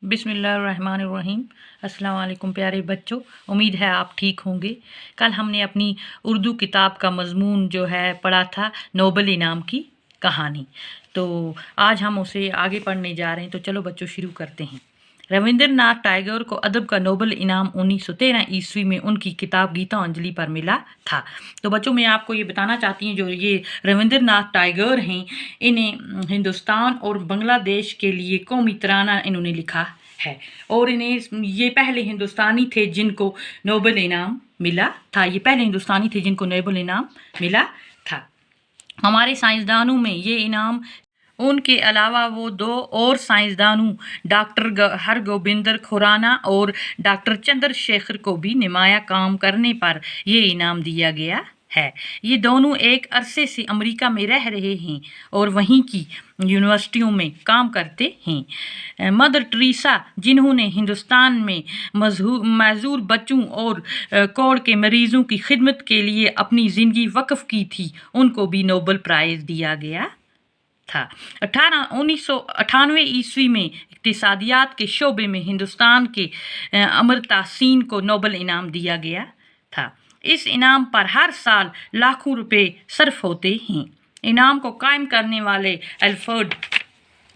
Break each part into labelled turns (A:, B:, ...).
A: बिस्मिल्लाहिर्रहमानिर्रहीम। अस्सलाम वालेकुम प्यारे बच्चों, उम्मीद है आप ठीक होंगे। कल हमने अपनी उर्दू किताब का मज़मून जो है पढ़ा था नोबल इनाम की कहानी, तो आज हम उसे आगे पढ़ने जा रहे हैं। तो चलो बच्चों शुरू करते हैं। रविंद्रनाथ टैगोर को अदब का नोबल इनाम 1913 ईस्वी में उनकी किताब गीतांजलि पर मिला था। तो बच्चों मैं आपको ये बताना चाहती हूँ, जो ये रविंद्रनाथ टैगोर हैं, इन्हें हिंदुस्तान और बांग्लादेश के लिए कौमी तराना इन्होंने लिखा है, और इन्हें ये पहले हिंदुस्तानी थे जिनको नोबल इनाम मिला था। ये पहले हिंदुस्तानी थे जिनको नोबल इनाम मिला था। हमारे साइंसदानों में ये इनाम उनके अलावा वो दो और साइंसदानों डॉक्टर हरगोबिंद खुराना और डॉक्टर चंद्रशेखर को भी नुमाया काम करने पर ये इनाम दिया गया है। ये दोनों एक अरसे से अमेरिका में रह रहे हैं और वहीं की यूनिवर्सिटियों में काम करते हैं। मदर टेरेसा, जिन्होंने हिंदुस्तान में मजदूर बच्चों और कोढ़ के मरीजों की खिदमत के लिए अपनी ज़िंदगी वक्फ की थी, उनको भी नोबल प्राइज़ दिया गया था। 1998 ईस्वी में इक्तिसादियात के शोबे में हिंदुस्तान के अमर्त्य सेन को नोबल इनाम दिया गया था। इस इनाम पर हर साल लाखों रुपए सर्फ होते हैं। इनाम को कायम करने वाले अल्फ्रेड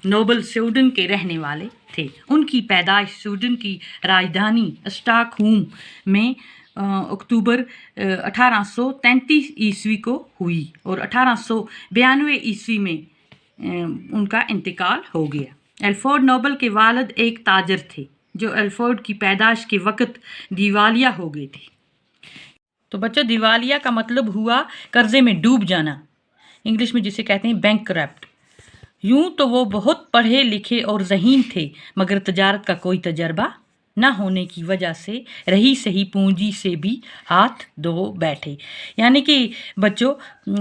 A: नोबल स्वीडन के रहने वाले थे। उनकी पैदाइश स्वीडन की राजधानी स्टॉकहोम में अक्टूबर 1833 ईस्वी को हुई और 1892 ईस्वी में उनका इंतकाल हो गया। अल्फ्रेड नोबल के वालिद एक ताजर थे जो अल्फ्रेड की पैदाइश के वक्त दिवालिया हो गए थे। तो बच्चों, दिवालिया का मतलब हुआ कर्जे में डूब जाना, इंग्लिश में जिसे कहते हैं बैंकक्रप्ट। यूं तो वो बहुत पढ़े लिखे और ज़हीन थे, मगर तजारत का कोई तजर्बा न होने की वजह से रही सही पूंजी से भी हाथ धो बैठे। यानी कि बच्चों,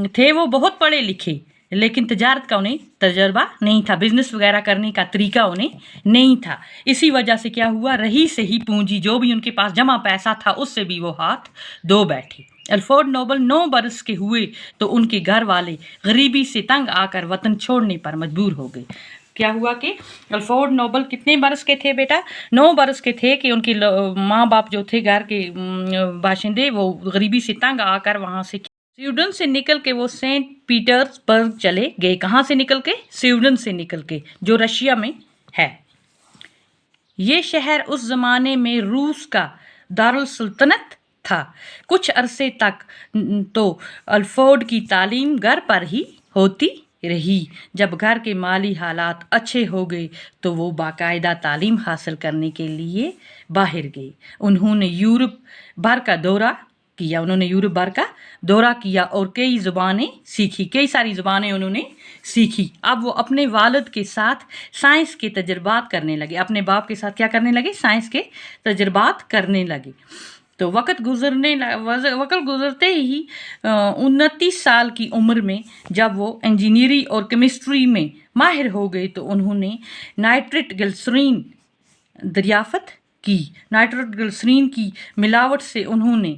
A: थे वो बहुत पढ़े लिखे, लेकिन तजारत का उन्हें तजर्बा नहीं था, बिजनेस वगैरह करने का तरीका उन्हें नहीं था। इसी वजह से क्या हुआ, रही सही पूंजी, जो भी उनके पास जमा पैसा था, उससे भी वो हाथ धो बैठे। अल्फ्रेड नोबल 9 बरस के हुए तो उनके घर वाले गरीबी से तंग आकर वतन छोड़ने पर मजबूर हो गए। क्या हुआ कि अल्फ्रेड नोबल कितने बरस के थे बेटा? 9 बरस के थे कि उनके माँ बाप जो थे घर के बाशिंदे, वो गरीबी से तंग आकर वहाँ से स्वीडन से निकल के वो सेंट पीटर्सबर्ग चले गए। कहाँ से निकल के? स्वीडन से निकल के, जो रशिया में है। ये शहर उस ज़माने में रूस का दारुल सुल्तनत था। कुछ अरसे तक तो अल्फ्रेड की तालीम घर पर ही होती रही। जब घर के माली हालात अच्छे हो गए तो वो बाकायदा तालीम हासिल करने के लिए बाहर गए। उन्होंने यूरोप भर का दौरा किया और कई ज़ुबानें सीखी, कई सारी ज़ुबानें उन्होंने सीखी। अब वो अपने वालिद के साथ साइंस के तजर्बात करने लगे। अपने बाप के साथ क्या करने लगे? साइंस के तजर्बात करने लगे। तो वक़्त गुज़रते ही 29 साल की उम्र में जब वो इंजीनियरिंग और केमिस्ट्री में माहिर हो गए तो उन्होंने नाइट्रोग्लिसरीन दरियाफ़त की। नाइट्रोग्लिसरीन की मिलावट से उन्होंने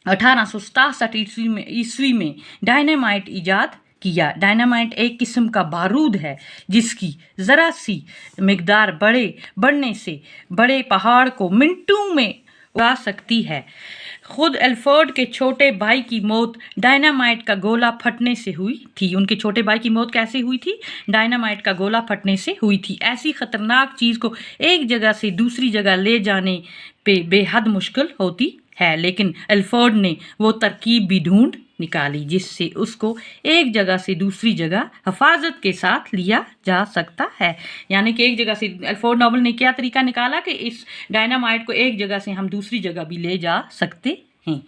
A: 1867 ईस्वी में डायनामाइट ईजाद किया। डायनामाइट एक किस्म का बारूद है जिसकी ज़रा सी मिकदार बढ़ने से बड़े पहाड़ को मिनटों में उड़ा सकती है। खुद अल्फ्रेड के छोटे भाई की मौत डायनामाइट का गोला फटने से हुई थी। उनके छोटे भाई की मौत कैसे हुई थी? डायनामाइट का गोला फटने से हुई थी। ऐसी ख़तरनाक चीज़ को एक जगह से दूसरी जगह ले जाने पे बेहद मुश्किल होती है, लेकिन अल्फ्रेड ने वो तरकीब भी ढूंढ निकाली जिससे उसको एक जगह से दूसरी जगह हिफाजत के साथ लिया जा सकता है। यानी कि एक जगह से अल्फ्रेड नोबल ने क्या तरीका निकाला कि इस डायनामाइट को एक जगह से हम दूसरी जगह भी ले जा सकते हैं।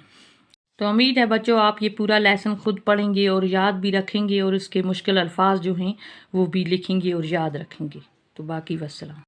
A: तो उम्मीद है बच्चों आप ये पूरा लेसन खुद पढ़ेंगे और याद भी रखेंगे और इसके मुश्किल अल्फाज जो हैं वो भी लिखेंगे और याद रखेंगे। तो बाकी वस्सलाम।